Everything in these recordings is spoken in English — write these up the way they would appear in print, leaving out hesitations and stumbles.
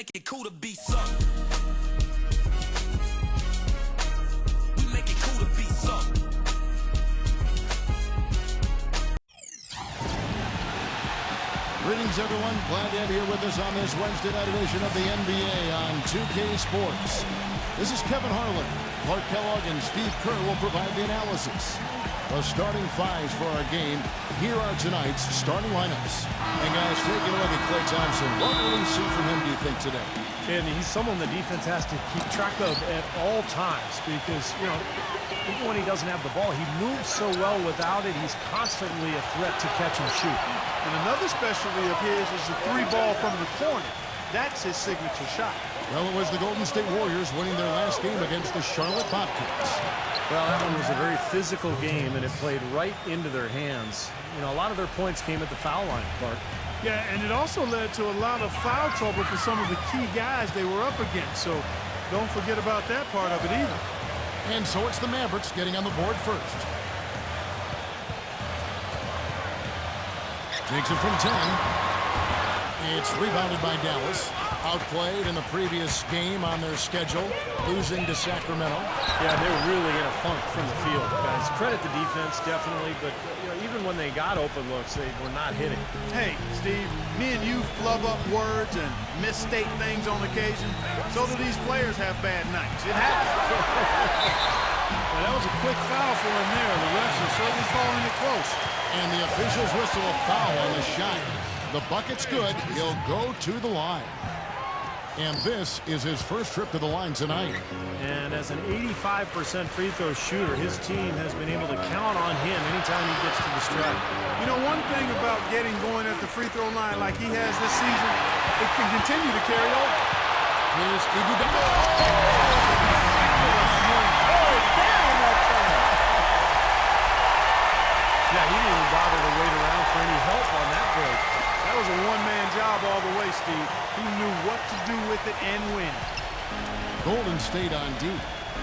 make it cool to be something. We make it cool to be something. Greetings, everyone. Glad to have you here with us on this Wednesday night edition of the NBA on 2K Sports. This is Kevin Harlan. Clark Kellogg and Steve Kerr will provide the analysis. The starting fives for our game. Here are tonight's starting lineups. And guys, taking a look at Klay Thompson. What will we see from him, do you think, today? And he's someone the defense has to keep track of at all times because, you know, even when he doesn't have the ball, he moves so well without it. He's constantly a threat to catch and shoot. And another specialty of his is the three ball from the corner. That's his signature shot. Well, it was the Golden State Warriors winning their last game against the Charlotte Bobcats. Well, that one was a very physical game, and it played right into their hands. You know, a lot of their points came at the foul line, Clark. Yeah, and it also led to a lot of foul trouble for some of the key guys they were up against. So don't forget about that part of it either. And so it's the Mavericks getting on the board first. Takes it from 10. It's rebounded by Dallas. Outplayed in the previous game on their schedule, losing to Sacramento. Yeah, they were really in a funk from the field, guys. Credit the defense, definitely, but you know, even when they got open looks, they were not hitting. Hey, Steve, me and you flub up words and misstate things on occasion. So do these players have bad nights. It happens. Well, that was a quick foul for him there. The refs are certainly calling it close. And the officials whistle a foul on the shot. The bucket's good. He'll go to the line. And this is his first trip to the line tonight. And as an 85% free throw shooter, his team has been able to count on him anytime he gets to the stripe. You know, one thing about getting going at the free throw line like he has this season, it can continue to carry over. Here's Iguodala. Yeah, he didn't even bother to wait around for any help on that break. That was a one-man job all the way, Steve. He knew what to do with it and when. Golden State on D.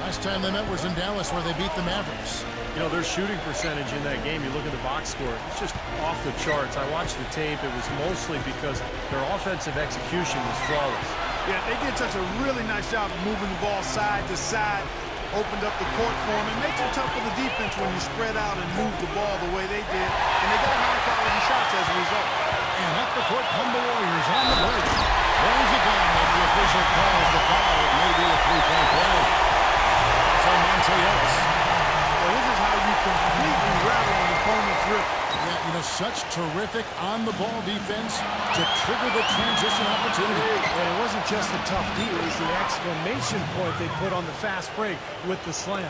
Last time they met was in Dallas where they beat the Mavericks. You know, their shooting percentage in that game, you look at the box score, it's just off the charts. I watched the tape. It was mostly because their offensive execution was flawless. Yeah, they did such a really nice job of moving the ball side to side, opened up the court for them. It makes it tough for the defense when you spread out and move the ball the way they did. And they got high-quality shots as a result. And up the court come the Warriors on the break. Throws it down as the official calls the foul. It may be a three-point play. So Monte Ellis. Well, this is how you completely rattle an opponent's rip. Yeah, you know, such terrific on-the-ball defense to trigger the transition opportunity. And it wasn't just the tough D, it was the exclamation point they put on the fast break with the slam.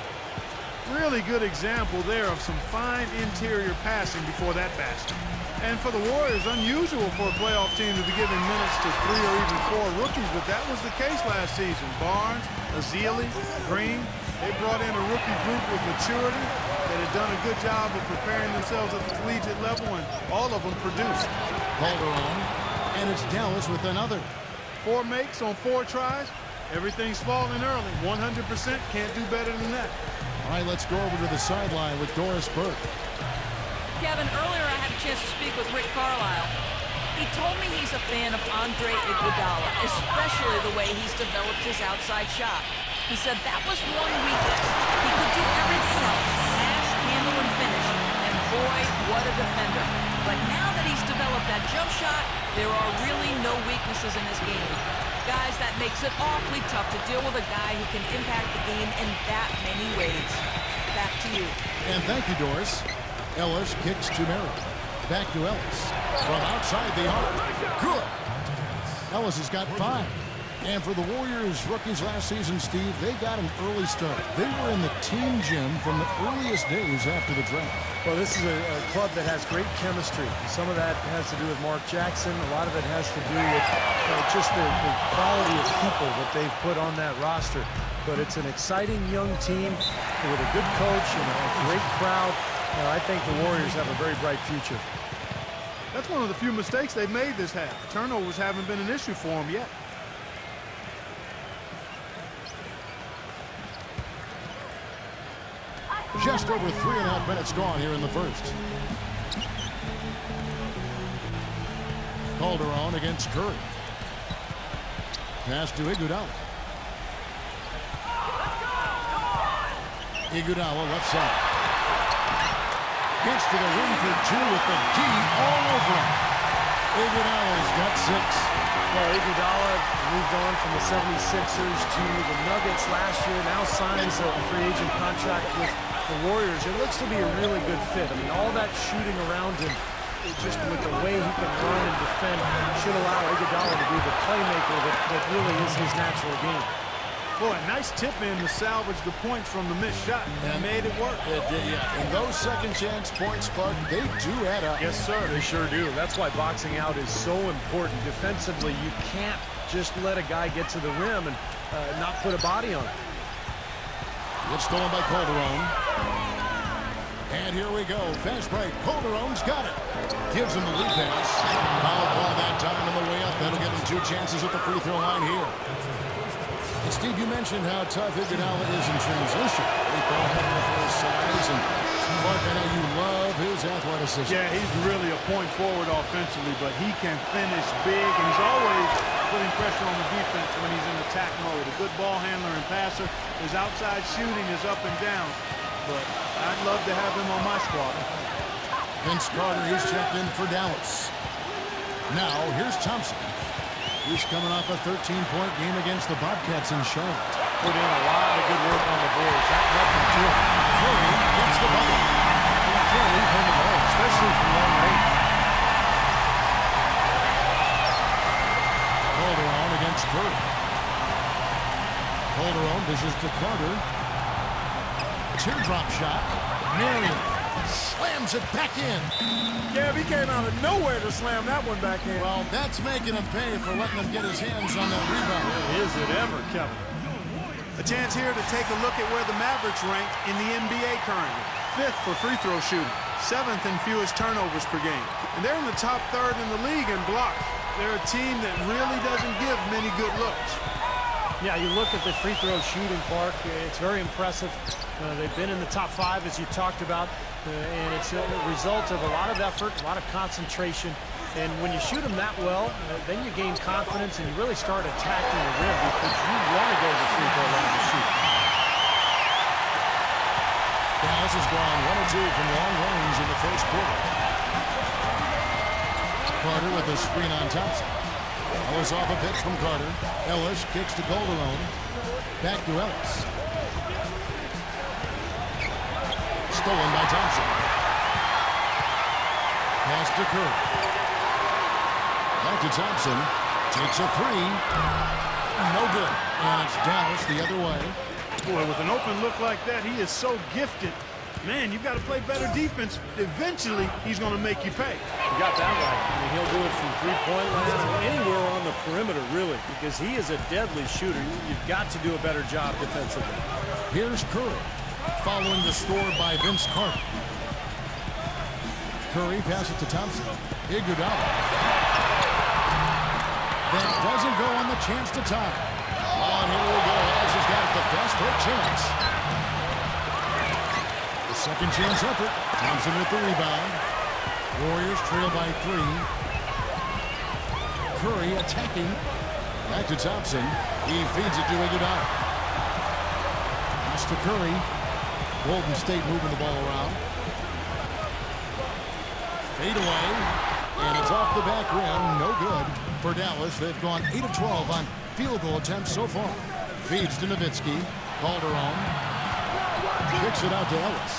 Really good example there of some fine interior passing before that basket. And for the Warriors, unusual for a playoff team to be giving minutes to 3 or even 4 rookies, but that was the case last season. Barnes, Ezeli, Green, they brought in a rookie group with maturity that had done a good job of preparing themselves at the collegiate level, and all of them produced. Calderon, and it's Dallas with another. 4 makes on 4 tries. Everything's falling early. 100% can't do better than that. All right, let's go over to the sideline with Doris Burke. Kevin, earlier I had a chance to speak with Rick Carlisle. He told me he's a fan of Andre Iguodala, especially the way he's developed his outside shot. He said that was one weakness. He could do everything else, pass, handle, and finish. And boy, what a defender. But now that he's developed that jump shot, there are really no weaknesses in his game. Guys, that makes it awfully tough to deal with a guy who can impact the game in that many ways. Back to you. And thank you, Doris. Ellis kicks to Mary. Back to Ellis. From outside the arc. Good. Ellis has got 5. And for the Warriors rookies last season, Steve, they got an early start. They were in the team gym from the earliest days after the draft. Well, this is a club that has great chemistry. Some of that has to do with Mark Jackson. A lot of it has to do with just the quality of people that they've put on that roster. But it's an exciting young team with a good coach and a great crowd. I think the Warriors have a very bright future. That's one of the few mistakes they've made this half. Turnovers haven't been an issue for them yet. Just over 3.5 minutes gone here in the first. Calderon against Curry. Pass to Iguodala. Iguodala left side. Gets to the rim for two with the D all over him. Iguodala's got 6. Well, Iguodala moved on from the 76ers to the Nuggets last year. Now signs a free agent contract with the Warriors. It looks to be a really good fit. I mean, all that shooting around him, just with the way he can run and defend, should allow Iguodala to be the playmaker that really is his natural game. Boy, nice tip in to salvage the points from the missed shot. And made it work. And those second chance points, Clark, they do add up. Yes, sir. They sure do. That's why boxing out is so important. Defensively, you can't just let a guy get to the rim and not put a body on it. It's stolen by Calderon. And here we go. Fast break. Calderon's got it. Gives him the lead pass. Foul call that time on the way up. That'll give him 2 chances at the free throw line here. And Steve, you mentioned how tough Iguodala is in transition. Great ball handler for his size. And Clark, I know you love his athleticism. Yeah, he's really a point forward offensively, but he can finish big, and he's always putting pressure on the defense when he's in attack mode. A good ball handler and passer. His outside shooting is up and down, but I'd love to have him on my squad. Vince Carter, he's checked in for Dallas. Now, here's Thompson. He's coming off a 13-point game against the Bobcats in Charlotte. Put in a lot of good work on the boards. That helped him too. Curry gets the bucket. You can't leave him alone, especially from long range. Calderon against Curry. Calderon dishes to Carter. Teardrop shot. Marion slams it back in. Yeah, he came out of nowhere to slam that one back in. Well, that's making him pay for letting him get his hands on that rebound. Is it ever, Kevin? A chance here to take a look at where the Mavericks rank in the NBA currently. 5th for free throw shooting, 7th in fewest turnovers per game. And they're in the top 3rd in the league in blocks. They're a team that really doesn't give many good looks. Yeah, you look at the free throw shooting, Clark. It's very impressive. They've been in the top 5, as you talked about, and it's a result of a lot of effort, a lot of concentration. And when you shoot them that well, then you gain confidence and you really start attacking the rim because you want to go to the free throw line to shoot. Dallas has gone 1 of 2 from long range in the first quarter. Carter with a screen on Thompson. Ellis off a pitch from Carter. Ellis kicks to Calderon. Back to Ellis. Stolen by Thompson. Pass to Curry. Back to Thompson. Takes a 3. No good. And it's Dallas the other way. Boy, with an open look like that, he is so gifted. Man, you've got to play better defense. Eventually, he's going to make you pay. You got that right. I mean, he'll do it from three-point land, anywhere on the perimeter, really, because he is a deadly shooter. You've got to do a better job defensively. Here's Curry, following the score by Vince Carter. Curry passes to Thompson. Iguodala. That doesn't go on the chance to tie. Oh, and here we go. Ellis has got the fast break chance. The second chance effort. Thompson with the rebound. Warriors trail by 3. Curry attacking. Back to Thompson. He feeds it to Iguodala. Pass to Curry. Golden State moving the ball around. Fade away. And it's off the back rim. No good for Dallas. They've gone 8 of 12 on field goal attempts so far. Feeds to Nowitzki. Calderon. Kicks it out to Ellis.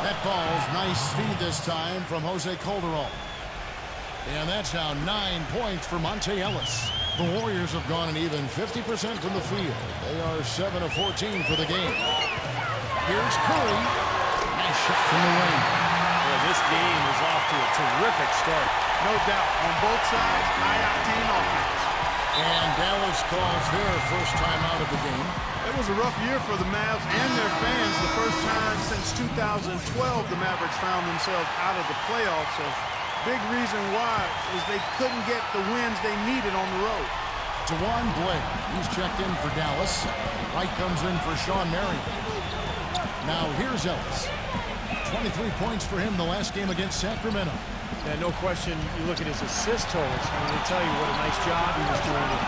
That ball's nice feed this time from Jose Calderon. And that's now 9 points for Monte Ellis. The Warriors have gone an even 50% from the field. They are 7 of 14 for the game. Here's Curry. Nice shot from the lane. Well, this game is off to a terrific start. No doubt. On both sides, high-octane offense. And Dallas calls their first time out of the game. It was a rough year for the Mavs and their fans. The first time since 2012 the Mavericks found themselves out of the playoffs. So big reason why is they couldn't get the wins they needed on the road. Dewan Blair, he's checked in for Dallas. White comes in for Sean Marion. Now here's Ellis. 23 points for him the last game against Sacramento. And no question, you look at his assist totals, and they tell you what a nice job he was doing with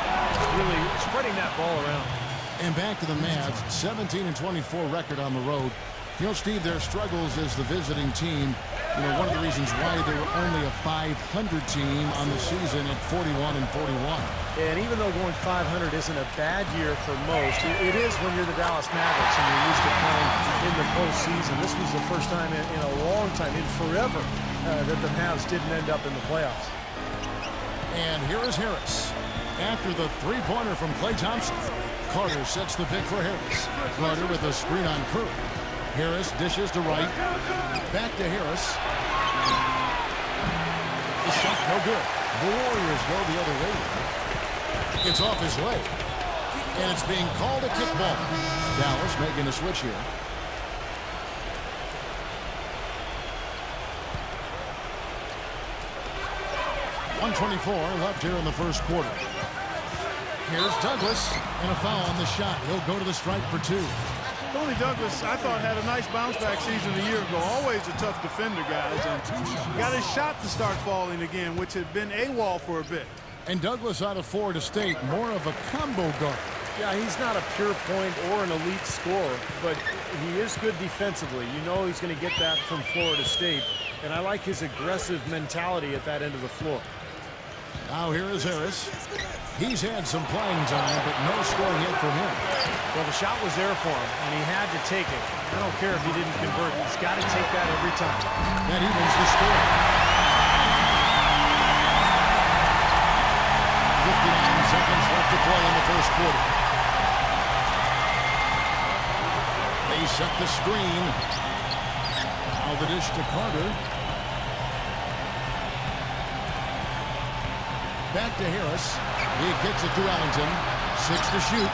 spreading that ball around. And back to the Mavs, 17-24 record on the road. You know, Steve, their struggles as the visiting team, you know, one of the reasons why they were only a 500 team on the season at 41-41. And even though going 500 isn't a bad year for most, it is when you're the Dallas Mavericks and you're used to playing in the postseason. This was the first time in a long time, in forever, that the Mavs didn't end up in the playoffs. And here is Harris. After the three-pointer from Klay Thompson, Carter sets the pick for Harris. Carter with a screen on Curry. Harris dishes to right. Back to Harris. The shot no good. The Warriors go the other way. It's off his leg. And it's being called a kickball. Dallas making a switch here. .124 left here in the first quarter. Here's Douglas, and a foul on the shot. He'll go to the stripe for two. Tony Douglas, I thought, had a nice bounce-back season a year ago. Always a tough defender, guys. And got his shot to start falling again, which had been AWOL for a bit. And Douglas out of Florida State, more of a combo guard. Yeah, he's not a pure point or an elite scorer, but he is good defensively. You know he's going to get that from Florida State. And I like his aggressive mentality at that end of the floor. Now here is Harris. He's had some playing time, but no scoring yet from him. Well, the shot was there for him, and he had to take it. I don't care if he didn't convert. He's got to take that every time. That evens the score. 59 seconds left to play in the first quarter. They set the screen. Now the dish to Carter. Back to Harris. He kicks it to Ellington. 6 to shoot.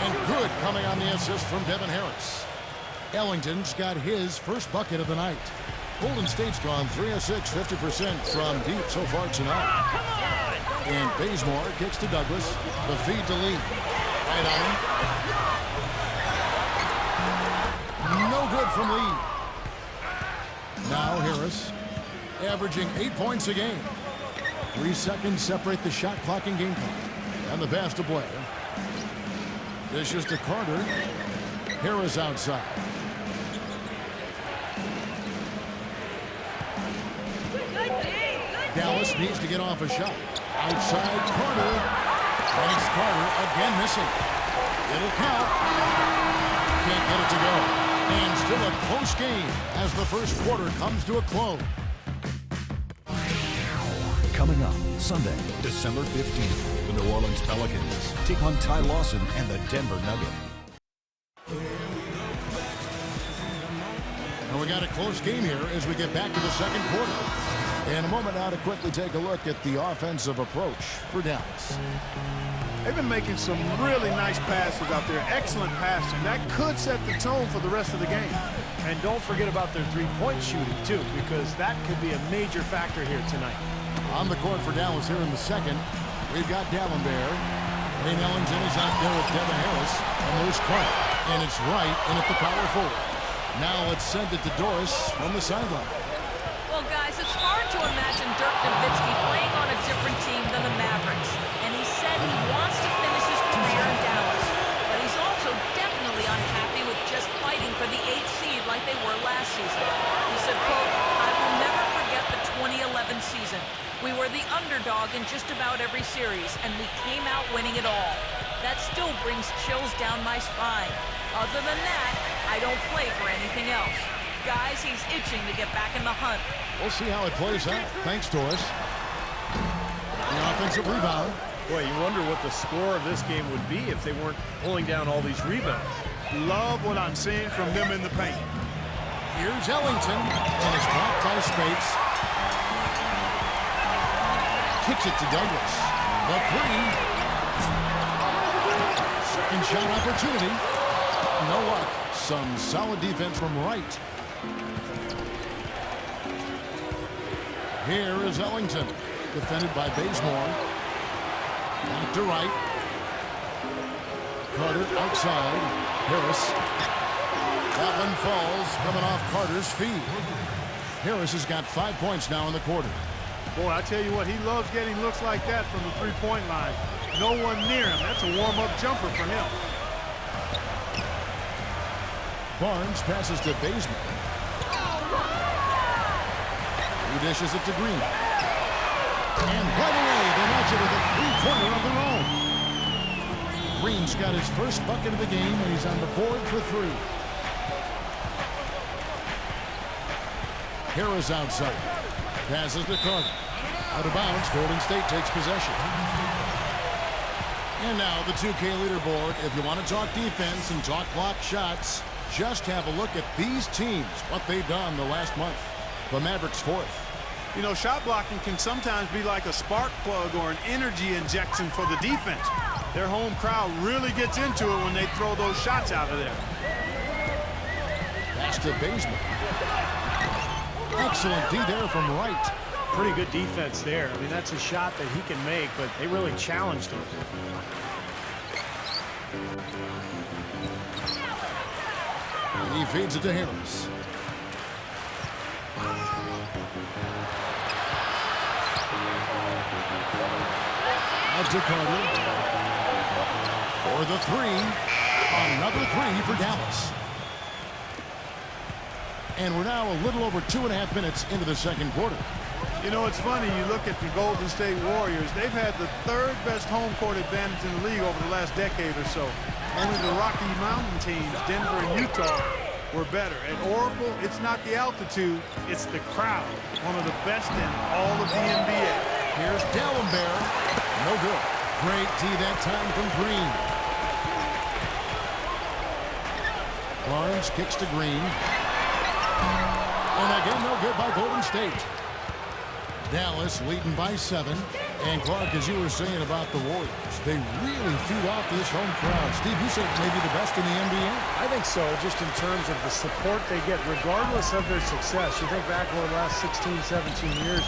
And good coming on the assist from Devin Harris. Ellington's got his first bucket of the night. Golden State's gone 3 of 6, 50% from deep so far tonight. And Bazemore kicks to Douglas. The feed to Lee. Right on him. No good from Lee. Now Harris, averaging 8 points a game. 3 seconds separate the shot clock and game clock. And the pass to Blair. This is to Carter. Harris outside. Dallas needs to get off a shot. Outside Carter. Thanks Carter again missing. It'll count. Can't get it to go. And still a close game as the first quarter comes to a close. Coming up Sunday, December 15th, the New Orleans Pelicans take on Ty Lawson and the Denver Nuggets. And we got a close game here as we get back to the second quarter. In a moment now to quickly take a look at the offensive approach for Dallas. They've been making some really nice passes out there. Excellent passing. That could set the tone for the rest of the game. And don't forget about their three-point shooting, too, because that could be a major factor here tonight. On the court for Dallas here in the second, we've got Dallenberg. Wayne Ellington is out there with Devin Harris. And there's Clark. And it's right in at the power forward. Now let's send it to Doris from the sideline. Well, guys, it's hard to imagine Dirk Nowitzki playing on a different team than the Mavericks. And he said he wants to finish his career in Dallas. But he's also definitely unhappy with just fighting for the 8th seed like they were last season. He said, quote, "I will never forget the 2011 season. We were the underdog in just about every series, and we came out winning it all. That still brings chills down my spine. Other than that, I don't play for anything else." Guys, he's itching to get back in the hunt. We'll see how it plays out. Thanks, Doris. The offensive rebound. Boy, you wonder what the score of this game would be if they weren't pulling down all these rebounds. Love what I'm seeing from them in the paint. Here's Ellington, and it's blocked by Spates. Kicks it to Douglas. The three. Second shot opportunity. No luck. Some solid defense from Wright. Here is Ellington, defended by Bazemore. Back to Wright. Carter outside. Harris. That one falls, coming off Carter's feet. Harris has got 5 points now in the quarter. Boy, I tell you what, he loves getting looks like that from the three-point line. no one near him. That's a warm-up jumper for him. Barnes passes to Baseman. He dishes it to Green. And right away, they match it with a three-pointer of their own. Green's got his first bucket of the game, and he's on the board for three. Harris outside. Passes to Carter. Out of bounds, Golden State takes possession. And now the 2K leaderboard. If you want to talk defense and talk block shots, just have a look at these teams, what they've done the last month. The Mavericks fourth. You know, shot blocking can sometimes be like a spark plug or an energy injection for the defense. Their home crowd really gets into it when they throw those shots out of there. Pass to Baseman. Excellent D there from Wright. Pretty good defense there. I mean, that's a shot that he can make, but they really challenged him. He feeds it to Harris. Out to Carter. For the three. Another three for Dallas. And we're now a little over 2.5 minutes into the second quarter. You know, it's funny, you look at the Golden State Warriors, they've had the third best home court advantage in the league over the last decade or so. Only the Rocky Mountain teams, Denver and Utah, were better. At Oracle, it's not the altitude, it's the crowd. One of the best in all of the NBA. Here's D'Alembert. No good. Great D that time from Green. Barnes kicks to Green. And again, no good by Golden State. Dallas leading by 7. And Clark, as you were saying about the Warriors, they really feed off this home crowd. Steve, you said maybe the best in the NBA? I think so, just in terms of the support they get, regardless of their success. You think back over the last 16, 17 years,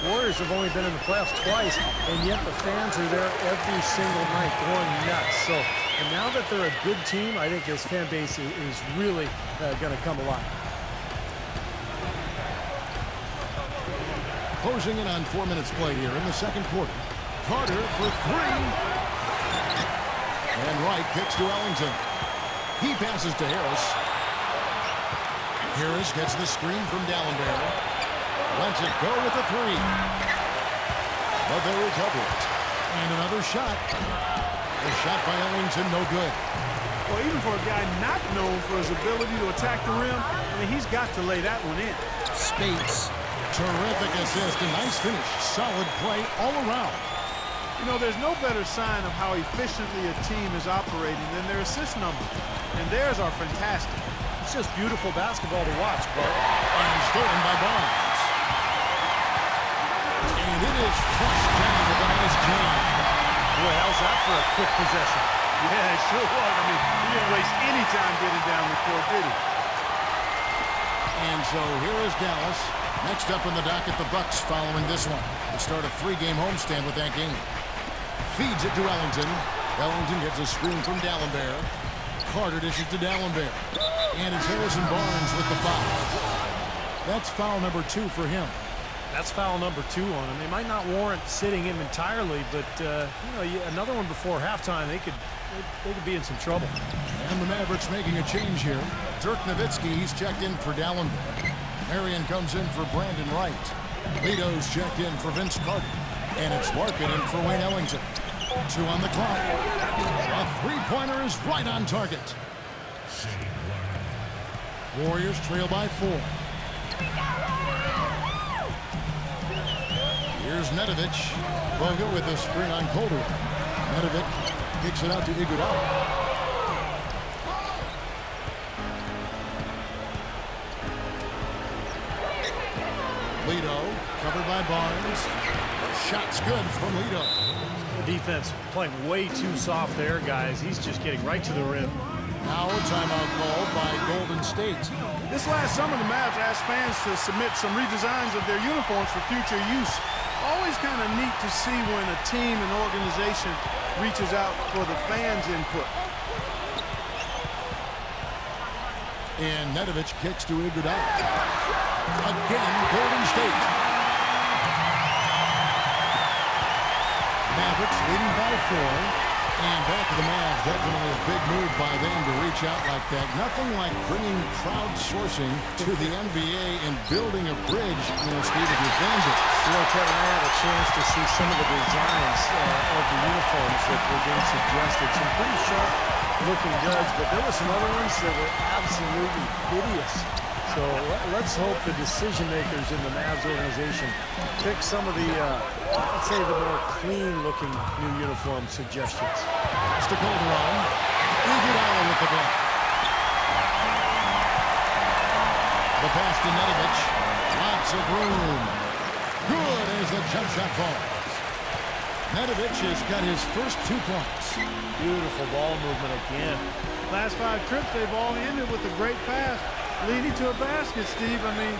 Warriors have only been in the playoffs twice, and yet the fans are there every single night going nuts. So, and now that they're a good team, I think this fan base is really going to come alive. Closing in on 4 minutes played here in the second quarter. Carter for three. And Wright kicks to Ellington. He passes to Harris. Harris gets the screen from D'Alembert. Lets it go with the three. But they recover it. And another shot. A shot by Ellington, no good. Well, even for a guy not known for his ability to attack the rim, I mean, he's got to lay that one in. Spates. Terrific assist, a nice finish. Solid play all around. You know, there's no better sign of how efficiently a team is operating than their assist numbers. And theirs are fantastic. It's just beautiful basketball to watch, Clark. And stolen by Barnes. And it is flushed down with a nice jam. Boy, how's that for a quick possession? Yeah, it sure was. I mean, he didn't waste any time getting down the court, did he? And so here is Dallas. Next up in the docket, the Bucks following this one. They start a 3-game homestand with that game. Feeds it to Ellington. Ellington gets a screen from D'Alembert. Carter dishes to D'Alembert. And it's Harrison Barnes with the foul. That's foul number 2 for him. That's foul number 2 on him. They might not warrant sitting him entirely, but you know, another one before halftime, they could be in some trouble. And the Mavericks making a change here. Dirk Nowitzki, he's checked in for D'Alembert. Marion comes in for Brandon Wright. Lito's checked in for Vince Carter. And it's Larkin in for Wayne Ellington. 2 on the clock. A three-pointer is right on target. Warriors trail by 4. Here's Nedovic. Bogut with a screen on Calder. Nedovic kicks it out to Iguodala. Lito, covered by Barnes. Shot's good from Lito. The defense playing way too soft there, guys. He's just getting right to the rim. Now a timeout called by Golden State. This last summer, the Mavs asked fans to submit some redesigns of their uniforms for future use. Always kind of neat to see when a team and organization reaches out for the fans' input. And Nedovic kicks to Iguodala. Again, Golden State. Mavericks leading by 4. And back to the Mavs. Definitely a big move by them to reach out like that. Nothing like bringing crowdsourcing to the NBA and building a bridge, Steve, with your fan base. Kevin, I had a chance to see some of the designs of the uniforms that were being suggested. Some pretty sharp-looking duds, but there were some other ones that were absolutely hideous. So let's hope the decision makers in the Mavs organization pick some of the, let's say, the more clean-looking new uniform suggestions. Pass to Calderon. Iguodala with the block. The pass to Nedovic. Lots of room. Good as the jump shot falls. Nedovic has got his first 2 points. Beautiful ball movement again. Last 5 trips, they've all ended with a great pass leading to a basket, Steve. I mean,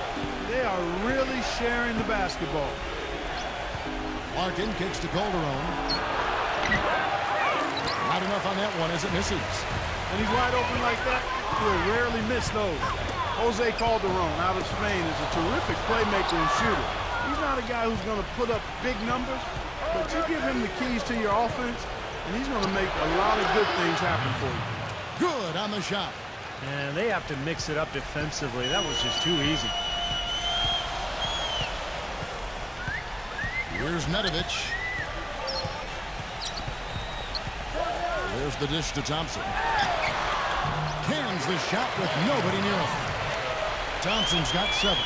they are really sharing the basketball. Larkin kicks to Calderon. Not enough on that one as it misses. When he's wide open like that, he'll rarely miss those. Jose Calderon out of Spain is a terrific playmaker and shooter. He's not a guy who's going to put up big numbers, but you give him the keys to your offense, and he's going to make a lot of good things happen for you. Good on the shot. And they have to mix it up defensively. That was just too easy. Here's Nedovic. There's the dish to Thompson. Cans the shot with nobody near him. Thompson's got 7.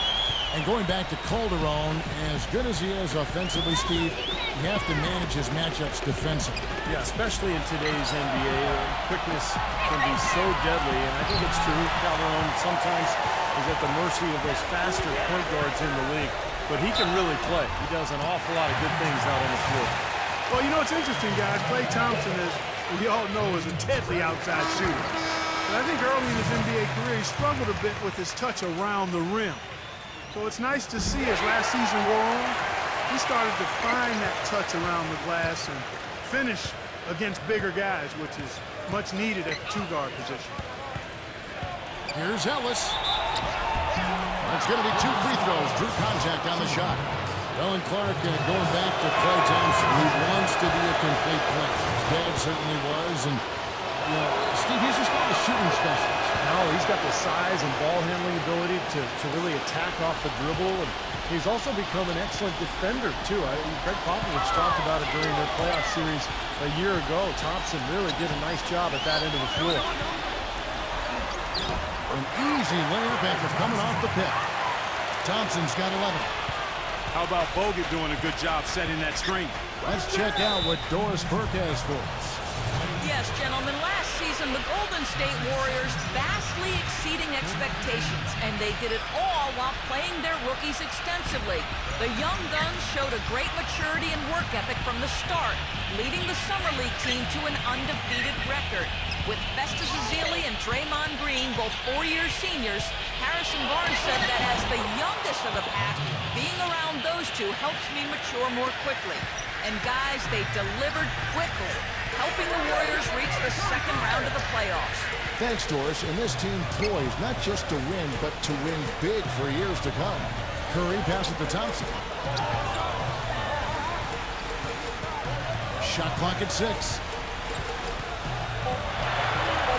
And going back to Calderon, as good as he is offensively, Steve, you have to manage his matchups defensively. Yeah, especially in today's NBA, quickness can be so deadly, and I think it's true. Calderon sometimes is at the mercy of those faster point guards in the league, but he can really play. He does an awful lot of good things out on the floor. Well, it's interesting, guys. Klay Thompson is, we all know, is a deadly outside shooter. But I think early in his NBA career, he struggled a bit with his touch around the rim. So it's nice to see as last season wore on, he started to find that touch around the glass and finish against bigger guys, which is much needed at the 2-guard position. Here's Ellis. It's going to be 2 free throws. Drew contact on the shot. Dylan Clark going back to Klay Thompson, who wants to be a complete player. His dad certainly was, and Steve, he's just not a shooting specialist. No, he's got the size and ball handling ability to really attack off the dribble, and he's also become an excellent defender, too. Greg Popovich talked about it during their playoff series a year ago. Thompson really did a nice job at that end of the floor. An easy layup after coming off the pick. Thompson's got 11. How about Bogut doing a good job setting that screen? Let's check out what Doris Burke has for us. Yes, gentlemen, last season the Golden State Warriors vastly exceeding expectations, and they did it all while playing their rookies extensively. The young guns showed a great maturity and work ethic from the start, leading the Summer League team to an undefeated record. With Festus Ezeli and Draymond Green, both 4-year seniors, Harrison Barnes said that as the youngest of the pack, being around those two helps me mature more quickly. And guys, they delivered quickly, helping the Warriors reach the second round of the playoffs. Thanks, Doris. And this team poised not just to win, but to win big for years to come. Curry passes to Thompson. Shot clock at 6.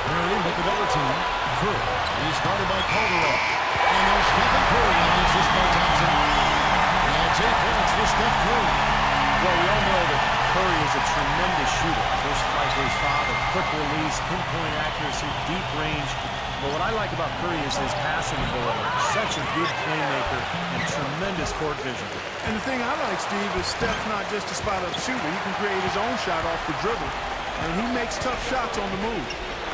Curry with the double team. Curry. He's guarded by Calderon. And there's Stephen Curry against this by Thompson. And it's 8 points for Steph Curry. Well, we all know that Curry is a tremendous shooter, just like his father. Quick release, pinpoint accuracy, deep range. But what I like about Curry is his passing ability. Such a good playmaker and tremendous court vision. And the thing I like, Steve, is Steph's not just a spot-up shooter. He can create his own shot off the dribble. And he makes tough shots on the move.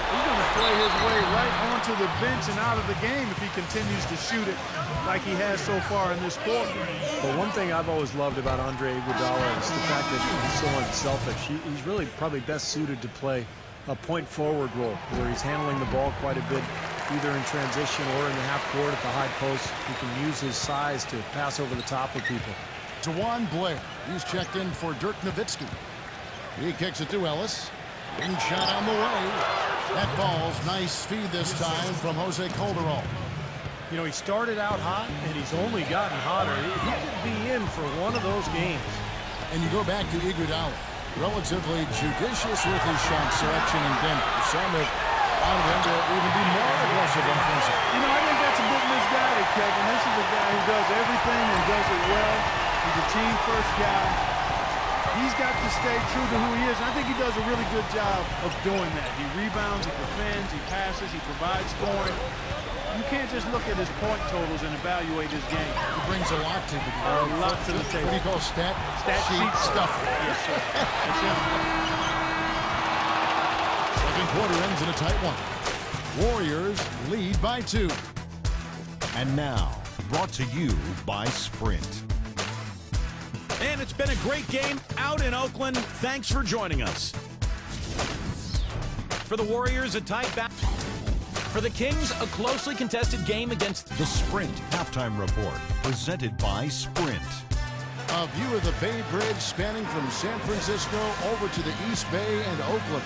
He's going to play his way right onto the bench and out of the game if he continues to shoot it like he has so far in this quarter. But one thing I've always loved about Andre Iguodala is the fact that he's so unselfish. He's really probably best suited to play a point forward role where he's handling the ball quite a bit, either in transition or in the half court at the high post. He can use his size to pass over the top of people. Tawan Blair. He's checked in for Dirk Nowitzki. He kicks it to Ellis. Ring shot on the way. That ball's nice feed this time from Jose Calderon. He started out hot, and he's only gotten hotter. He could be in for one of those games. And you go back to Iguodala. relatively judicious with his shot selection in Denver. Some have found him to even be more aggressive offensively. You know, I think that's a bit misguided, Kevin. This is a guy who does everything and does it well. He's a team-first guy. He's got to stay true to who he is, and I think he does a really good job of doing that. He rebounds, he defends, he passes, he provides scoring. You can't just look at his point totals and evaluate his game. He brings a lot to the game. A lot to the table. What do you call stat sheet stuff? Yes, sir. That's him. Second quarter ends in a tight one. Warriors lead by 2. And now, brought to you by Sprint. And it's been a great game out in Oakland. Thanks for joining us. For the Warriors, a tight back. For the Kings, a closely contested game against The Sprint Halftime Report, presented by Sprint. A view of the Bay Bridge spanning from San Francisco over to the East Bay and Oakland.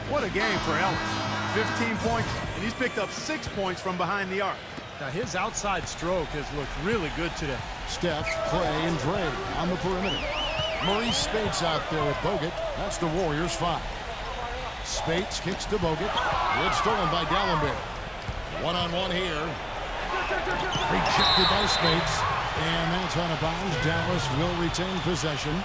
What a game for Ellis. 15 points, and he's picked up 6 points from behind the arc. Now, his outside stroke has looked really good today. Steph, Clay, and Dre on the perimeter. Maurice Spates out there with Bogut. That's the Warriors' 5. Spates kicks to Bogut. It's stolen by Dallenberg. One-on-one here. Rejected by Spates. And that's out of bounds. Dallas will retain possession.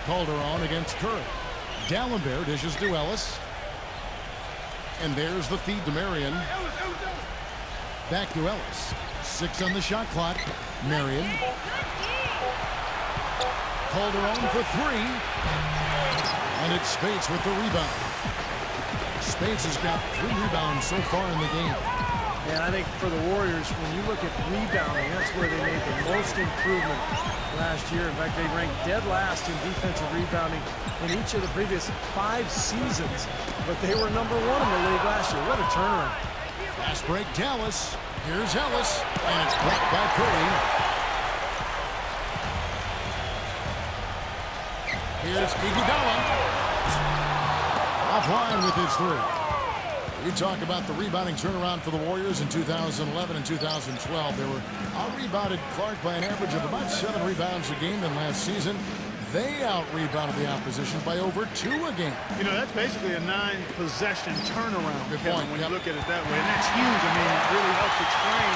Calderon against Curry. Dallenberg dishes to Ellis. And there's the feed to Marion. Back to Ellis. 6 on the shot clock. Marion. Calderon for 3. And it's Spates with the rebound. Spates has got 3 rebounds so far in the game. And I think for the Warriors, when you look at rebounding, that's where they made the most improvement last year. In fact, they ranked dead last in defensive rebounding in each of the previous 5 seasons. But they were number 1 in the league last year. What a turnaround. Fast break, Dallas. Here's Ellis. And it's blocked by Curry. Here's Iguodala. Offline with his 3. We talk about the rebounding turnaround for the Warriors in 2011 and 2012. They were out-rebounded Clark by an average of about 7 rebounds a game than last season. They out-rebounded the opposition by over 2 a game. You know, that's basically a 9-possession turnaround, Good Kevin, point. when you look at it that way. And that's huge. I mean, it really helps explain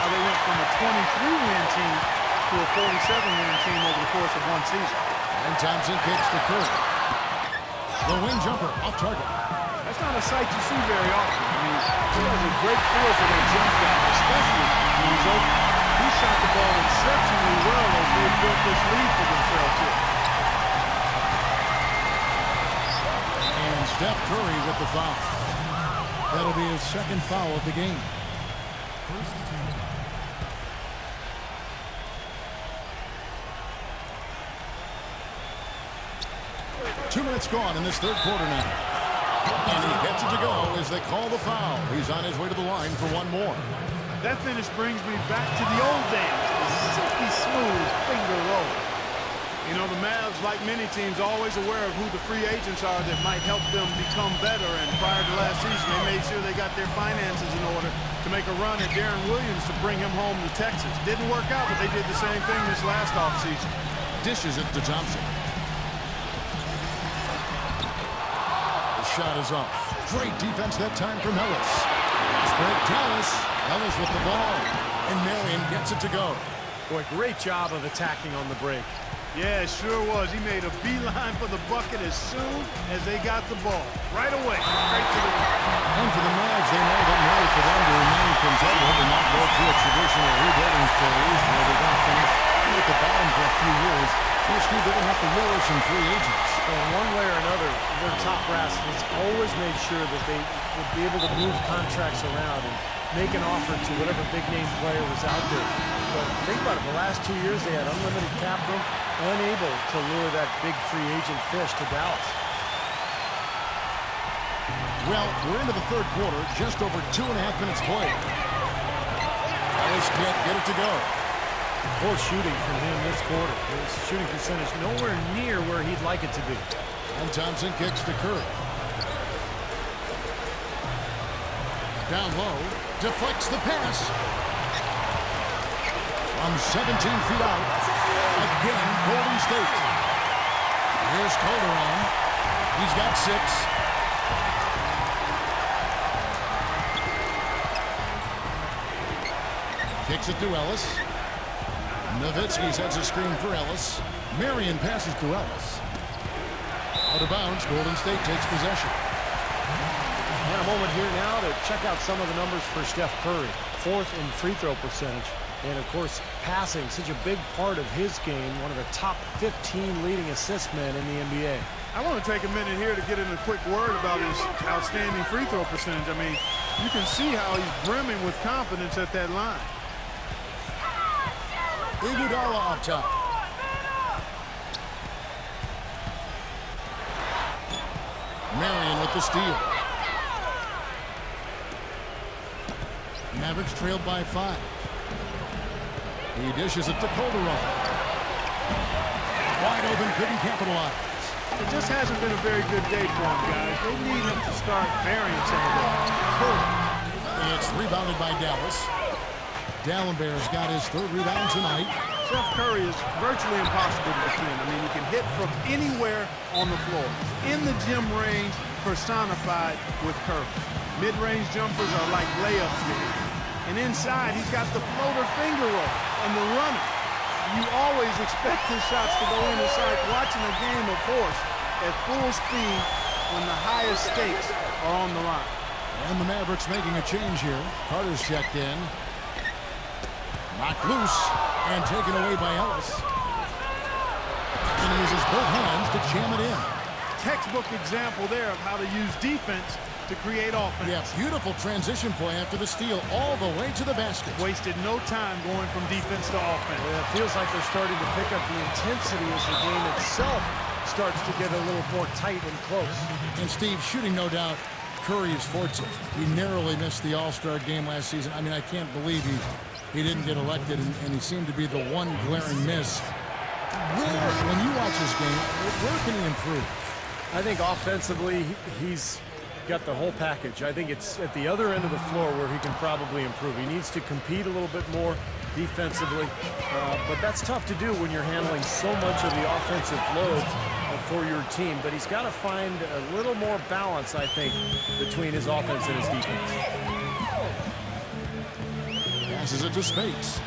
how they went from a 23-win team to a 47-win team over the course of 1 season. And Thompson kicks to Curry. The wing jumper off target. That's not a sight you see very often. I mean, he has a great feel for that jump shot, especially when he's open. He shot the ball exceptionally well as they built this lead for themselves here. And Steph Curry with the foul. That'll be his 2nd foul of the game. 2 minutes gone in this 3rd quarter now. And he gets it to go as they call the foul. He's on his way to the line for 1 more. That finish brings me back to the old days. The silky smooth finger roll. You know, the Mavs, like many teams, always aware of who the free agents are that might help them become better. And prior to last season, they made sure they got their finances in order to make a run at Darren Williams to bring him home to Texas. Didn't work out, but they did the same thing this last offseason. Dishes it to Thompson. The shot is off. Great defense that time from Ellis. Break Dallas. Ellis with the ball. And Marion gets it to go. Boy, great job of attacking on the break. Yeah, it sure was. He made a beeline for the bucket as soon as they got the ball. Right away, straight to the rim. And for the Mavs, they know that in order for them to remain competitive and not go through a traditional rebuilding phase where they're going to finish at the bottom for a few years, they're still going to have to lure some free agents. And one way or another, their top brass has always made sure that they would be able to move contracts around and make an offer to whatever big-name player was out there. But think about it, the last 2 years they had unlimited cap room, unable to lure that big free agent fish to Dallas. Well, we're into the 3rd quarter, just over 2.5 minutes played. Ellis can't get it to go. Poor shooting from him this quarter. His shooting percentage nowhere near where he'd like it to be. And Thompson kicks to Curry. Down low. Deflects the pass. From 17 feet out. Again, Golden State. Here's Calderon. He's got 6. Kicks it to Ellis. Nowitzki sets a screen for Ellis. Marion passes to Ellis. Out of bounds, Golden State takes possession. And a moment here now to check out some of the numbers for Steph Curry. 4th in free throw percentage. And, of course, passing, such a big part of his game. One of the top 15 leading assist men in the NBA. I want to take a minute here to get in a quick word about his outstanding free throw percentage. I mean, you can see how he's brimming with confidence at that line. Iguodala up top. Marion with the steal. Mavericks trailed by 5. He dishes it to Calderon. Wide open, couldn't capitalize. It just hasn't been a very good day for him, guys. They need him to start varying some of that. It's rebounded by Dallas. Dallenberg's got his 3rd rebound tonight. Steph Curry is virtually impossible to defend. I mean, he can hit from anywhere on the floor. In the gym range, personified with Curry. Mid-range jumpers are like layups to him. And inside, he's got the floater finger roll and the runner. You always expect his shots to go in. It's like watching a game of horse at full speed when the highest stakes are on the line. And the Mavericks making a change here. Carter's checked in. Knocked loose and taken away by Ellis. And he uses both hands to jam it in. Textbook example there of how to use defense to create offense. Yeah, beautiful transition play after the steal all the way to the basket. Wasted no time going from defense to offense. Yeah, it feels like they're starting to pick up the intensity as the game itself starts to get a little more tight and close. And Steve, shooting no doubt Curry's forte. He narrowly missed the All-Star game last season. I mean, I can't believe he didn't get elected, and he seemed to be the one glaring miss. When you watch this game, where can he improve? I think offensively, he's got the whole package. I think it's at the other end of the floor where he can probably improve. He needs to compete a little bit more defensively, but that's tough to do when you're handling so much of the offensive load for your team. But he's got to find a little more balance, I think, between his offense and his defense. Passes it to Spates.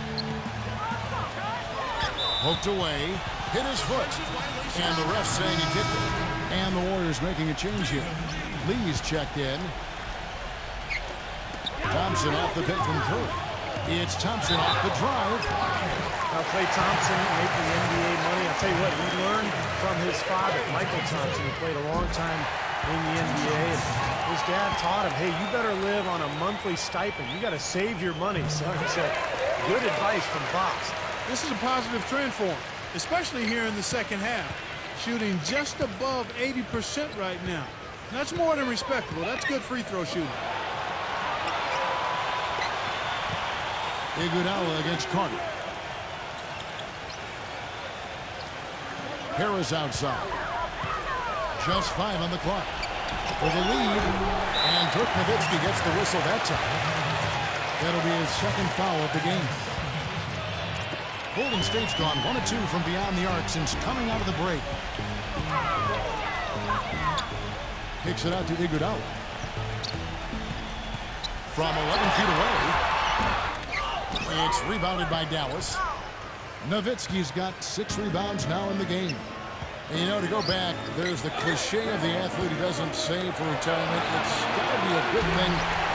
Poked away, hit his foot, and the ref saying he kicked it. And the Warriors making a change here. Lee's checked in. Thompson off the pick from Curry. It's Thompson off the drive. Now Klay Thompson making NBA money. I'll tell you what, he learned from his father, Michael Thompson, who played a long time in the NBA. And his dad taught him, hey, you better live on a monthly stipend. You got to save your money, son. So good advice from Pops. This is a positive trend for him, especially here in the second half. Shooting just above 80% right now. That's more than respectable. That's good free throw shooting. Iguodala against Carter. Harris outside. Just 5 on the clock. For the lead. And Dirk Nowitzki gets the whistle that time. That'll be his second foul of the game. Golden State's gone 1 of 2 from beyond the arc since coming out of the break. Kicks it out to Iguodala. From 11 feet away. It's rebounded by Dallas. Nowitzki's got 6 rebounds now in the game. And you know, to go back, there's the cliche of the athlete who doesn't save for retirement. It's got to be a good thing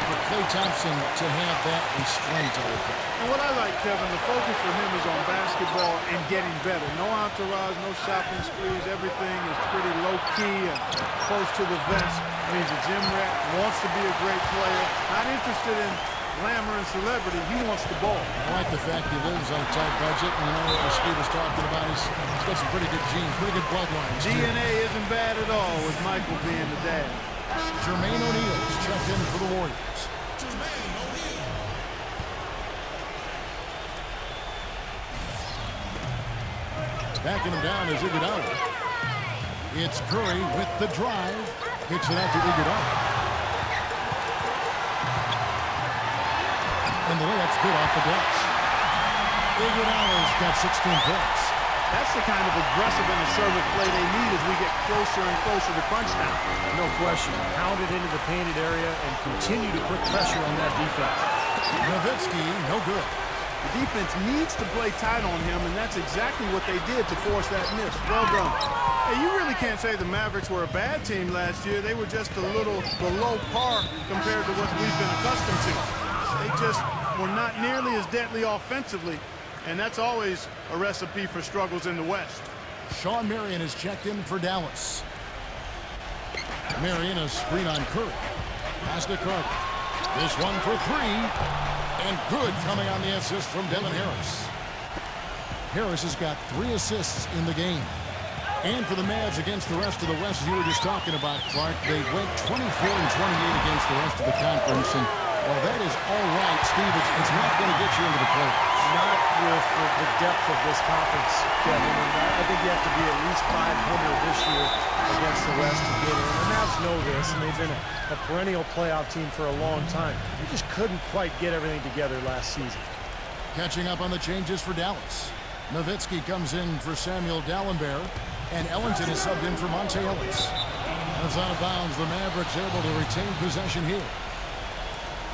for Klay Thompson to have that restraint all the time. And what I like, Kevin, the focus for him is on basketball and getting better. No entourage, no shopping sprees. Everything is pretty low-key and close to the vest. He's a gym rat, wants to be a great player, not interested in glamour and celebrity. He wants the ball. I like the fact he lives on a tight budget. And you know what Steve was talking about? He's got some pretty good genes, pretty good bloodlines. DNA isn't bad at all with Michael being the dad. Jermaine O'Neal's checked in for the Warriors. Backing him down is Iguodala. It's Curry with the drive. Kicks it out to Iguodala. And the layup's good off the glass. Iguodala's got 16 points. That's the kind of aggressive and assertive play they need as we get closer and closer to crunch time. No question. Pound it into the painted area and continue to put pressure on that defense. Nowitzki, no good. The defense needs to play tight on him, and that's exactly what they did to force that miss. Well done. Hey, you really can't say the Mavericks were a bad team last year. They were just a little below par compared to what we've been accustomed to. They just were not nearly as deadly offensively, and that's always a recipe for struggles in the West. Sean Marion is checked in for Dallas. Marion, a screen on Curry. Pass to Carter. This one for three. And good coming on the assist from Devin Harris. Harris has got 3 assists in the game. And for the Mavs against the rest of the West, as you were just talking about, Clark, they went 24 and 28 against the rest of the conference. And while that is all right, Steve, it's not going to get you into the playoffs. Not with the depth of this conference, Kevin. And I think you have to be at least 500 this year against the West to get in. The Mavs know this, and they've been a perennial playoff team for a long time. They just couldn't quite get everything together last season. Catching up on the changes for Dallas. Nowitzki comes in for Samuel Dalembert, and Ellington is subbed in for Monte Ellis. As out of bounds, the Mavericks able to retain possession here.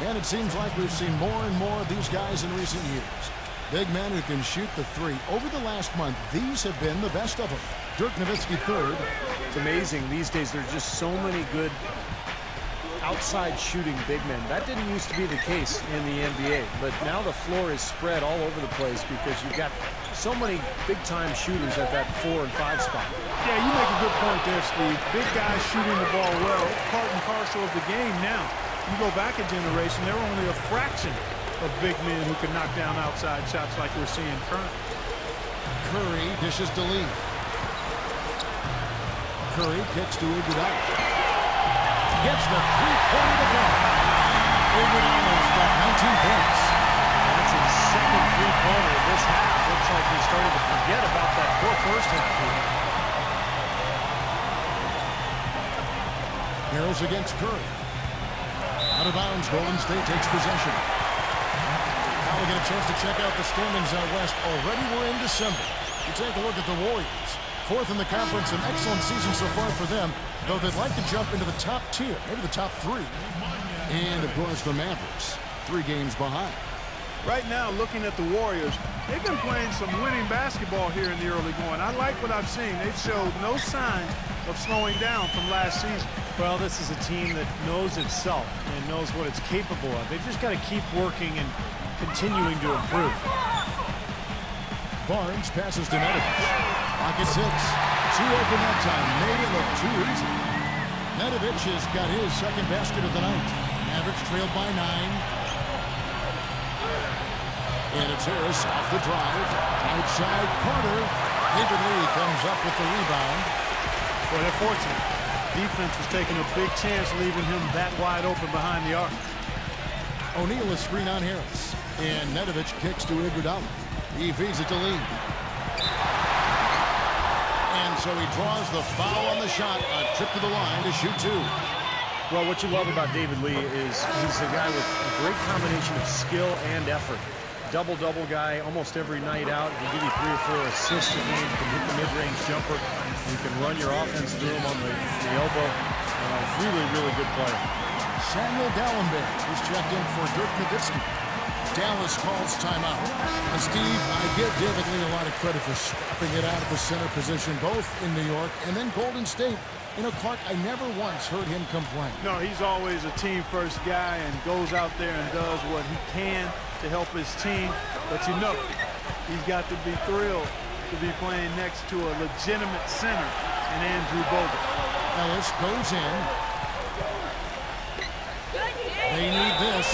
And it seems like we've seen more and more of these guys in recent years. Big men who can shoot the three. Over the last month, these have been the best of them. Dirk Nowitzki third. It's amazing these days. There's just so many good outside shooting big men. That didn't used to be the case in the NBA, but now the floor is spread all over the place because you've got so many big-time shooters at that 4 and 5 spot. Yeah, you make a good point there, Steve. Big guys shooting the ball well, part and parcel of the game now. You go back a generation, there were only a fraction of big men who could knock down outside shots like we're seeing currently. Curry dishes to Lee. Curry kicks to Iguodala. Gets the three-pointer to fall. Iguodala's got 19 points. That's his second three-pointer of this half. Looks like he started to forget about that poor first half. Harris against Curry. Out of bounds, Golden State takes possession. Now we get a chance to check out the standings out west. Already we're in December. You take a look at the Warriors. 4th in the conference, an excellent season so far for them, though they'd like to jump into the top tier, maybe the top 3. And, of course, the Mavericks, 3 games behind. Right now, looking at the Warriors, they've been playing some winning basketball here in the early going. I like what I've seen. They've showed no signs of slowing down from last season. Well, this is a team that knows itself and knows what it's capable of. They've just got to keep working and continuing to improve. Barnes passes to Nedovic. Pocket 6. Too open that time. Made it look too easy. Nedovic has got his second basket of the night. Mavericks trailed by 9. And it's Harris off the drive. Outside Carter. David Lee comes up with the rebound. Well, they're fortunate. Defense was taking a big chance leaving him that wide open behind the arc. O'Neal is screen on Harris. And Nedovic kicks to Iguodala. He feeds it to Lee. And so he draws the foul on the shot. A trip to the line to shoot 2. Well, what you love about David Lee is he's a guy with a great combination of skill and effort. Double-double guy almost every night out. He'll give you 3 or 4 assists a game. He can hit the mid-range jumper. You can run your offense through him on the elbow. Really, really good player. Samuel Dalembert is checked in for Dirk Nowitzki. Dallas calls timeout. And Steve, I give David Lee a lot of credit for stepping it out of the center position, both in New York and then Golden State. You know, Clark, I never once heard him complain. No, he's always a team-first guy and goes out there and does what he can to help his team. But you know, he's got to be thrilled to be playing next to a legitimate center in Andrew Bogut. Ellis goes in. They need this.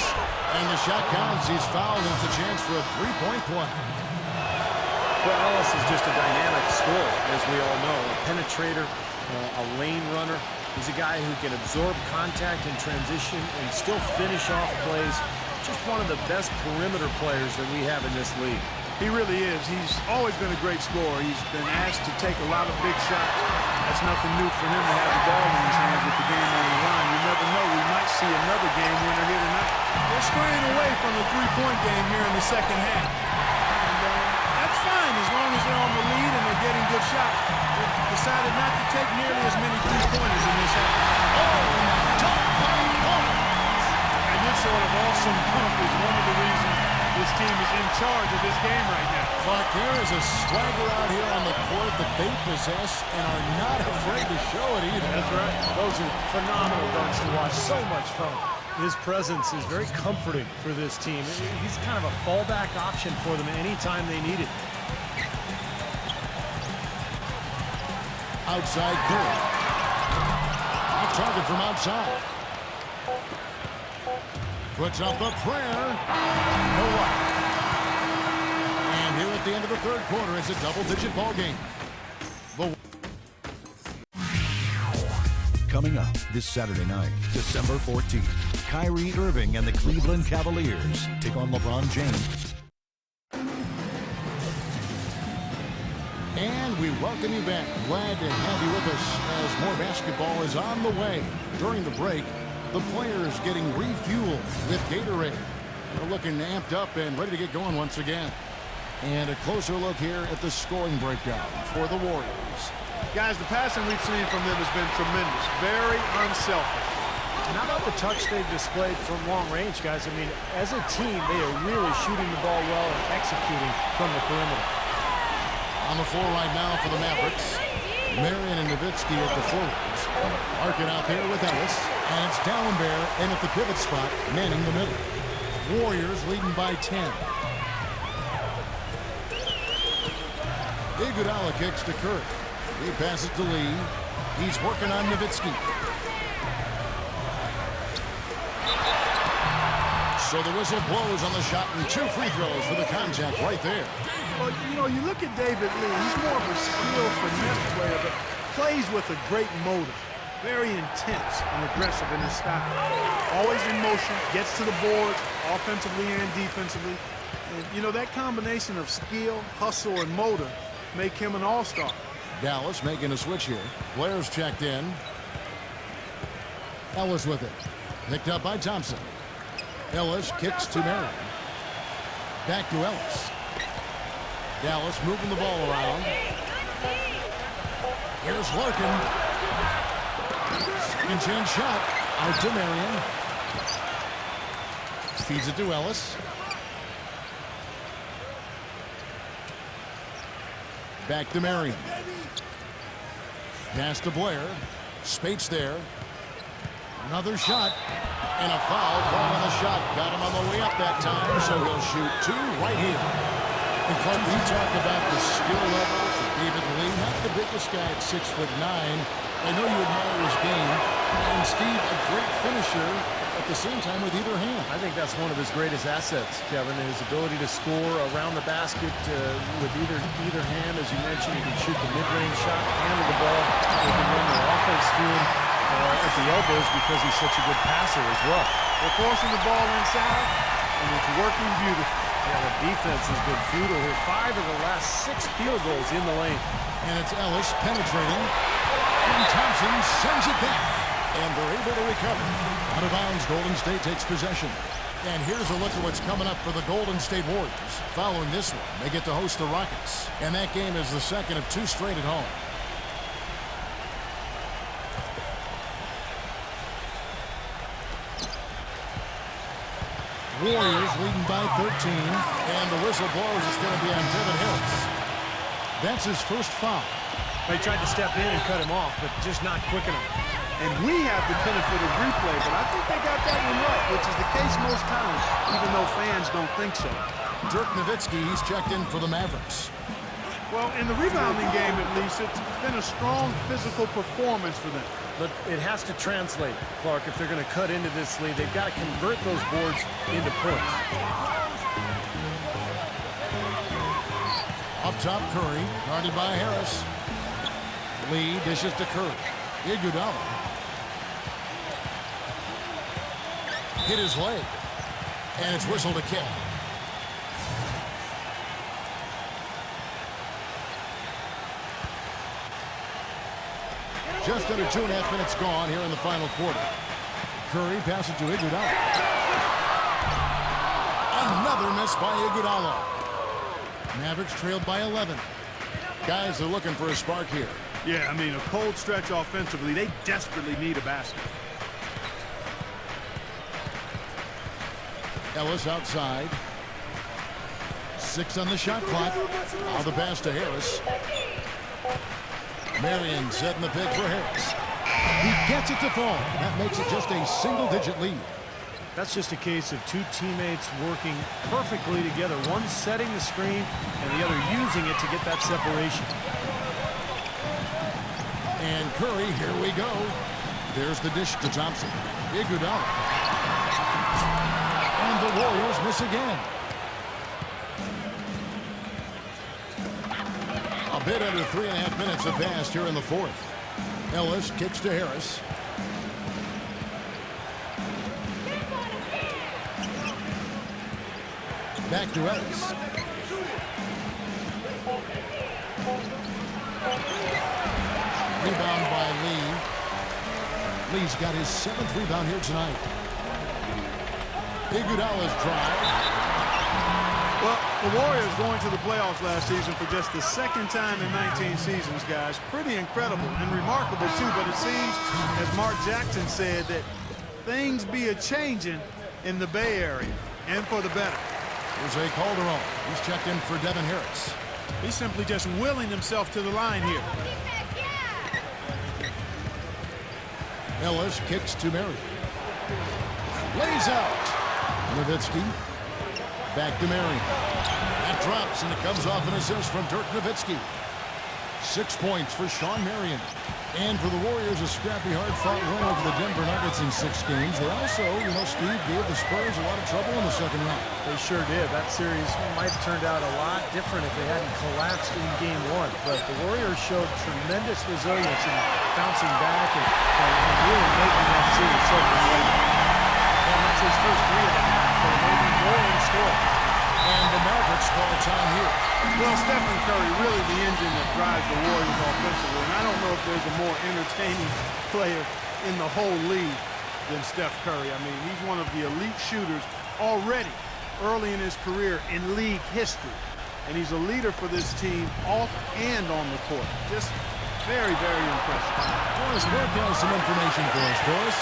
And the shot counts. He's fouled. It's a chance for a three-point play. Well, Ellis is just a dynamic scorer, as we all know. A penetrator, a lane runner. He's a guy who can absorb contact in transition and still finish off plays. Just one of the best perimeter players that we have in this league. He really is. He's always been a great scorer. He's been asked to take a lot of big shots. That's nothing new for him to have the ball in his hands with the game on the line. You never know. We might see another game winner here tonight. They're straying away from the three-point game here in the second half. And that's fine as long as they're on the lead and they're getting good shots. They've decided not to take nearly as many three-pointers in this half. And this sort of awesome pump is one of the reasons this team is in charge of this game right now. Clark, there is a swagger out here on the court that they possess and are not afraid to show it either. That's right. Those are phenomenal dunks to watch. So much fun. His presence is very comforting for this team. He's kind of a fallback option for them anytime they need it. Outside Curry. Off target from outside. Puts up a prayer. No luck. And here at the end of the third quarter, it's a double-digit ball game. Coming up this Saturday night, December 14th, Kyrie Irving and the Cleveland Cavaliers take on LeBron James. And we welcome you back. Glad to have you with us as more basketball is on the way. During the break, the players getting refueled with Gatorade. They're looking amped up and ready to get going once again. And a closer look here at the scoring breakdown for the Warriors. Guys, the passing we've seen from them has been tremendous. Very unselfish. And how about the touch they've displayed from long range, guys? I mean, as a team, they are really shooting the ball well and executing from the perimeter. On the floor right now for the Mavericks, Marion and Nowitzki at the forwards. Arkin out there with Ellis, and it's down there and at the pivot spot, manning the middle. Warriors leading by 10. Iguodala kicks to Curry. He passes to Lee. He's working on Nowitzki. So the whistle blows on the shot and 2 free throws for the contact right there. Well, you know, you look at David Lee. He's more of a skilled finesse player, but plays with a great motor. Very intense and aggressive in his style. Always in motion, gets to the boards, offensively and defensively. And, you know, that combination of skill, hustle, and motor make him an all-star. Dallas making a switch here. Blair's checked in. Ellis with it. Picked up by Thompson. Ellis kicks to Marion. Back to Ellis. Dallas moving the ball around. Here's Larkin. Second chance shot. Out to Marion. Feeds it to Ellis. Back to Marion. Pass to Blair. Spates there. Another shot. And a foul called on the shot. Got him on the way up that time, so he'll shoot 2 right here. And Clark, we talked about the skill level for David Lee. Not the biggest guy at 6'9". I know you admire his game. And Steve, a great finisher at the same time with either hand. I think that's one of his greatest assets, Kevin, his ability to score around the basket with either hand. As you mentioned, he can shoot the mid-range shot, handle the ball. He can run the offense through him at the elbows because he's such a good passer as well. They're forcing the ball inside, and it's working beautifully. Yeah, the defense has been futile here. 5 of the last 6 field goals in the lane. And it's Ellis penetrating. And Thompson sends it back. And they're able to recover. Out of bounds, Golden State takes possession. And here's a look at what's coming up for the Golden State Warriors. Following this one, they get to host the Rockets. And that game is the second of 2 straight at home. Warriors leading by 13. And the whistle blows. It's going to be on Devin Hills. That's his first foul. They tried to step in and cut him off, but just not quick enough. And we have the benefit of replay, but I think they got that one right, which is the case most times, even though fans don't think so. Dirk Nowitzki, he's checked in for the Mavericks. Well, in the rebounding game, at least, it's been a strong physical performance for them. But it has to translate, Clark. If they're going to cut into this lead, they've got to convert those boards into points. Up top, Curry, guarded by Harris. Lee dishes to Curry. Iguodala. Hit his leg. And it's whistled a kick. Just under 2.5 minutes gone here in the final quarter. Curry passes to Iguodala. Another miss by Iguodala. Mavericks trailed by 11. Guys are looking for a spark here. Yeah, I mean, a cold stretch offensively. They desperately need a basket. Ellis outside. 6 on the shot clock. Now the pass to Harris. Marion setting the pick for Harris. He gets it to fall. That makes it just a single-digit lead. That's just a case of two teammates working perfectly together. One setting the screen and the other using it to get that separation. And Curry, here we go. There's the dish to Thompson. Iguodala. And the Warriors miss again. A bit under 3.5 minutes have passed here in the fourth. Ellis kicks to Harris. Back to Ellis. Rebound by Lee. Lee's got his 7th rebound here tonight. Iguodala's drive. Well, the Warriors going to the playoffs last season for just the 2nd time in 19 seasons, guys. Pretty incredible and remarkable, too. But it seems, as Mark Jackson said, that things be a-changing in the Bay Area, and for the better. Here's a Calderon. He's checked in for Devin Harris. He's simply just willing himself to the line here. Ellis kicks to Marion. Lays out. Nowitzki. Back to Marion. That drops, and it comes off an assist from Dirk Nowitzki. 6 points for Sean Marion. And for the Warriors, a scrappy, hard-fought win over the Denver Nuggets in 6 games. They also, Steve, gave the Spurs a lot of trouble in the second round. They sure did. That series might have turned out a lot different if they hadn't collapsed in game 1. But the Warriors showed tremendous resilience in bouncing back and really making that series so competitive. And that's his first 3.5, so maybe more in store. And the Mavericks call time here. Well, Stephen Curry, really the engine that drives the Warriors offensively. And I don't know if there's a more entertaining player in the whole league than Steph Curry. I mean, he's one of the elite shooters already early in his career in league history. And he's a leader for this team off and on the court. Just very, very impressive. Doris Burke has some information for us. Doris?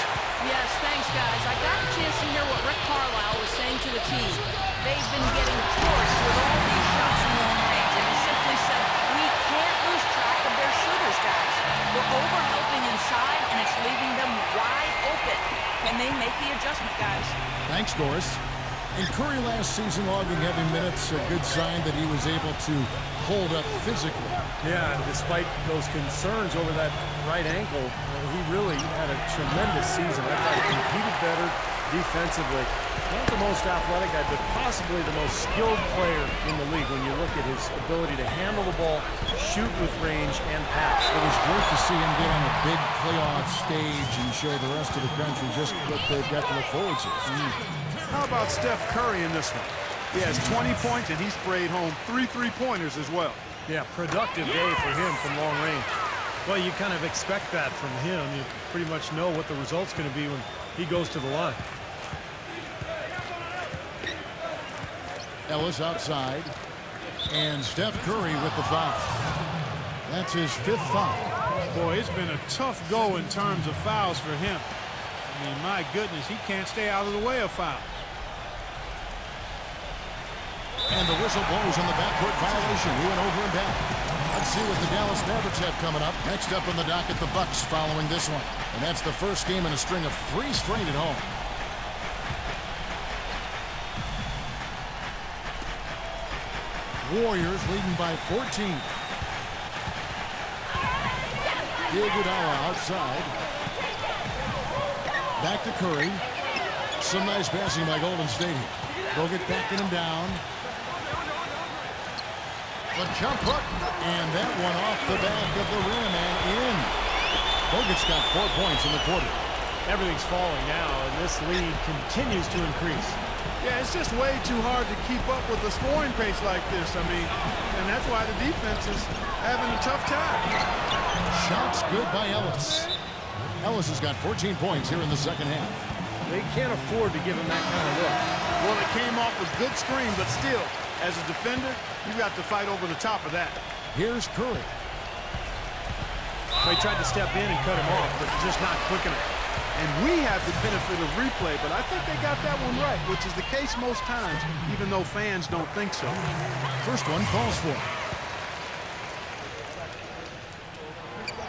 Yes, thanks, guys. I got a chance to hear what Rick Carlisle was saying to the team. They've been getting torched with all these shots from long range, and he simply said, we can't lose track of their shooters, guys. We're overhelping inside, and it's leaving them wide open. Can they make the adjustment, guys? Thanks, Doris. And Curry last season logging heavy minutes, a good sign that he was able to hold up physically. Yeah, and despite those concerns over that right ankle, he really had a tremendous season. I thought he competed better defensively. Not the most athletic guy, but possibly the most skilled player in the league when you look at his ability to handle the ball, shoot with range, and pass. It was great to see him get on a big playoff stage and show the rest of the country just what they've got to look forward to. How about Steph Curry in this one? He has 20 points, and he sprayed home 3 3-pointers as well. Yeah, productive day for him from long range. Well, you kind of expect that from him. You pretty much know what the result's going to be when he goes to the line. Ellis outside. And Steph Curry with the foul. That's his 5th foul. Boy, it's been a tough go in terms of fouls for him. I mean, my goodness, he can't stay out of the way of foul. And the whistle blows on the backcourt violation. He went over and back. Let's see what the Dallas Mavericks have coming up. Next up on the docket, the Bucks following this one. And that's the first game in a string of 3 straight at home. Warriors leading by 14. Iguodala outside. Back to Curry. Some nice passing by Golden State here. Bogut backing him down. The jump hook. And that one off the back of the rim and in. Bogut's got 4 points in the quarter. Everything's falling now, and this lead continues to increase. Yeah, it's just way too hard to keep up with a scoring pace like this. I mean, and that's why the defense is having a tough time. Shots good by Ellis. Ellis has got 14 points here in the second half. They can't afford to give him that kind of look. Well, it came off a good screen, but still, as a defender, you got to fight over the top of that. Here's Curry. They tried to step in and cut him off, but just not quick enough. And we have the benefit of replay, but I think they got that one right, which is the case most times, even though fans don't think so. First one falls for.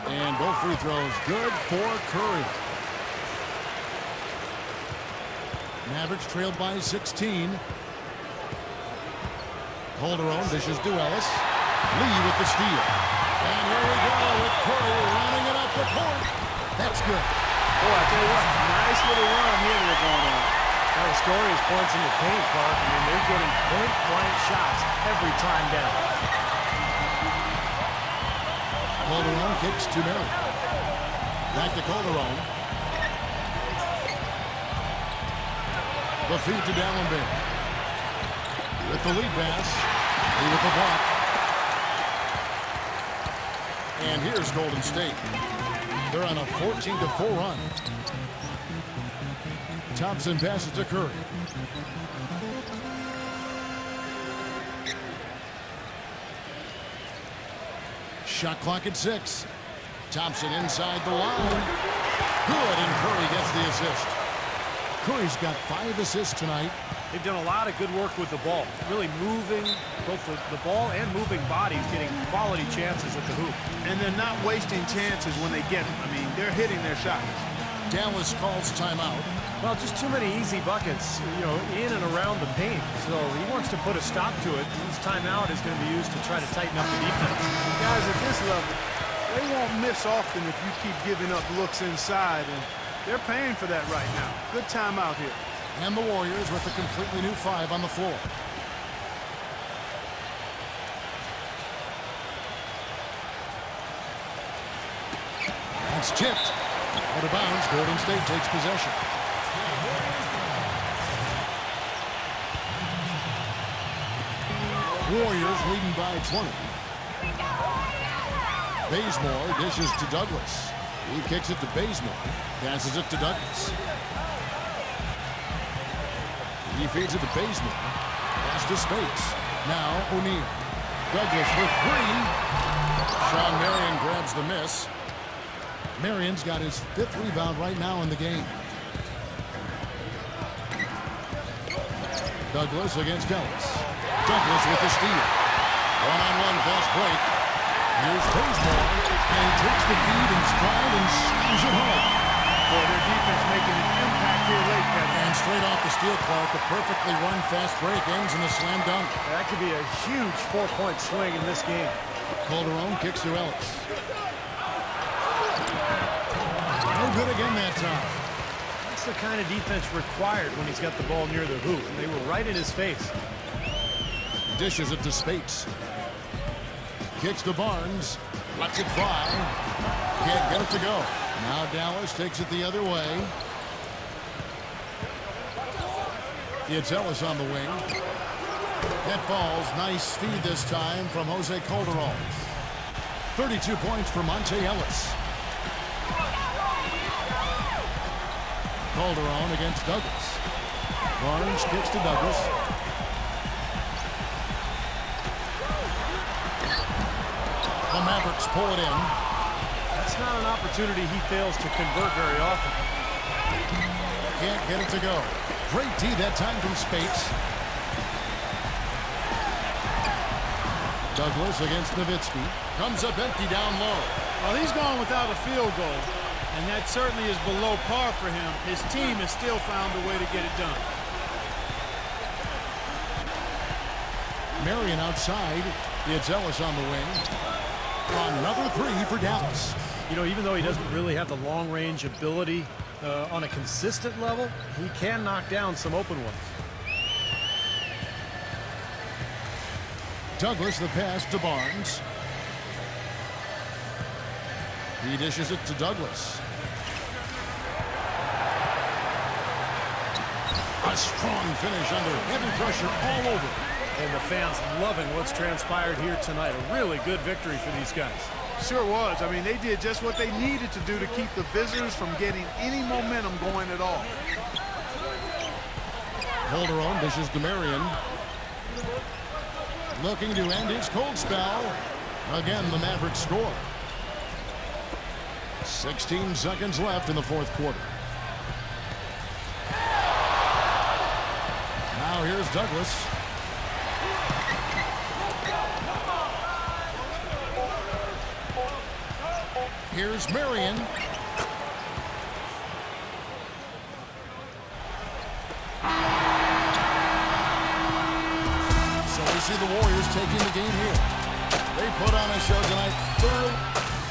And both free throws good for Curry. Mavericks trailed by 16. Calderon dishes to Ellis. Lee with the steal. And here we go with Curry running it up the court. That's good. Boy, I tell you what, nice little run here they're going on. Now the story is points in the paint, Clark. I mean, they're getting point-blank shots every time down. Calderon kicks to Mary. Back to Calderon. The feed to Dallenberg. With the lead pass. Lee with the block. And here's Golden State. They're on a 14-4 run. Thompson passes to Curry. Shot clock at 6. Thompson inside the line. Good, and Curry gets the assist. Curry's got 5 assists tonight. They've done a lot of good work with the ball. Really moving both the ball and moving bodies, getting quality chances at the hoop. And they're not wasting chances when they get them. I mean, they're hitting their shots. Dallas calls timeout. Well, just too many easy buckets, you know, in and around the paint. So he wants to put a stop to it. This timeout is going to be used to try to tighten up the defense. Guys, at this level, they won't miss often if you keep giving up looks inside, and they're paying for that right now. Good timeout here. And the Warriors with a completely new 5 on the floor. That's tipped. Out of bounds. Golden State takes possession. Warriors leading by 20. Bazemore dishes to Douglas. He kicks it to Bazemore. Passes it to Douglas. He feeds it to Bazemore. Pass to Spates. Now O'Neal. Douglas with 3. Sean Marion grabs the miss. Marion's got his 5th rebound right now in the game. Douglas against Ellis. Douglas with the steal. One-on-one fast break. Here's Bazemore. And he takes the feed in stride and slams it home. Boy, their defense making an impact here late, Kevin. And straight off the steal, Clark, a perfectly run fast break ends in a slam dunk. That could be a huge 4-point swing in this game. Calderon kicks to Ellis. No good again that time. That's the kind of defense required when he's got the ball near the hoop. And they were right in his face. Dishes it to Spates. Kicks to Barnes. Lets it fly. Can't get it to go. Now Dallas takes it the other way. It's Ellis on the wing. That falls. Nice feed this time from Jose Calderon. 32 points for Monte Ellis. Calderon against Douglas. Barnes kicks to Douglas. The Mavericks pull it in. That's not an opportunity he fails to convert very often. Can't get it to go. Great D that time from Spates. Douglas against Nowitzki. Comes up empty down low. Well, he's gone without a field goal, and that certainly is below par for him. His team has still found a way to get it done. Marion outside. It's Ellis on the wing. Another 3 for Dallas. You know, even though he doesn't really have the long-range ability on a consistent level, he can knock down some open ones. Douglas the pass to Barnes. He dishes it to Douglas. A strong finish under heavy pressure all over. And the fans loving what's transpired here tonight. A really good victory for these guys. Sure was. I mean, they did just what they needed to do to keep the visitors from getting any momentum going at all. Calderon dishes to Marion. Looking to end his cold spell. Again, the Mavericks score. 16 seconds left in the fourth quarter. Now here's Douglas. Here's Marion. So we see the Warriors taking the game here. They put on a show tonight. Thorough.